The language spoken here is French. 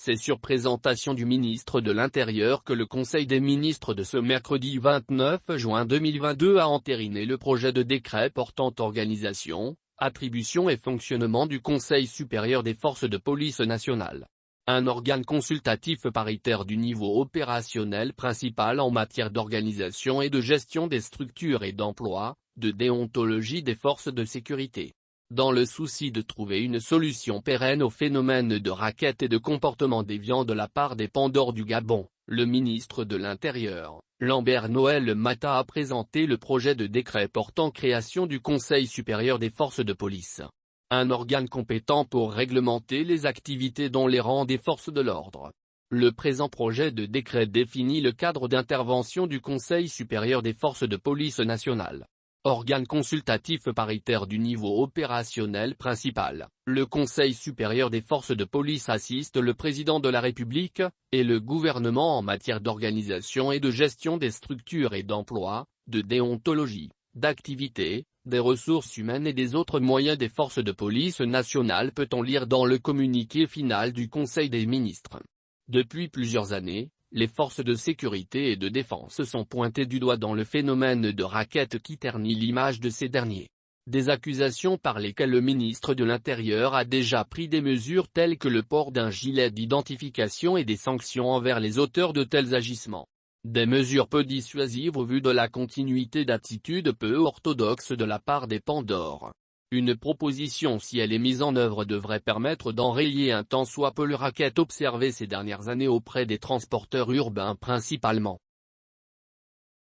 C'est sur présentation du ministre de l'Intérieur que le Conseil des ministres de ce mercredi 29 juin 2022 a entériné le projet de décret portant organisation, attribution et fonctionnement du Conseil supérieur des forces de police nationale. Un organe consultatif paritaire du niveau opérationnel principal en matière d'organisation et de gestion des structures et d'emploi, de déontologie des forces de sécurité. Dans le souci de trouver une solution pérenne au phénomène de racket et de comportement déviant de la part des Pandores du Gabon, le ministre de l'Intérieur, Lambert Noël Mata a présenté le projet de décret portant création du Conseil supérieur des forces de police. Un organe compétent pour réglementer les activités dans les rangs des forces de l'ordre. Le présent projet de décret définit le cadre d'intervention du Conseil supérieur des forces de police nationale. Organe consultatif paritaire du niveau opérationnel principal, le Conseil supérieur des forces de police assiste le président de la République, et le gouvernement en matière d'organisation et de gestion des structures et d'emploi, de déontologie, d'activité, des ressources humaines et des autres moyens des forces de police nationales, peut-on lire dans le communiqué final du Conseil des ministres. Depuis plusieurs années, les forces de sécurité et de défense sont pointées du doigt dans le phénomène de racket qui ternit l'image de ces derniers. Des accusations par lesquelles le ministre de l'Intérieur a déjà pris des mesures telles que le port d'un gilet d'identification et des sanctions envers les auteurs de tels agissements. Des mesures peu dissuasives au vu de la continuité d'attitudes peu orthodoxes de la part des Pandores. Une proposition, si elle est mise en œuvre, devrait permettre d'enrayer un tant soit peu le racket observé ces dernières années auprès des transporteurs urbains principalement.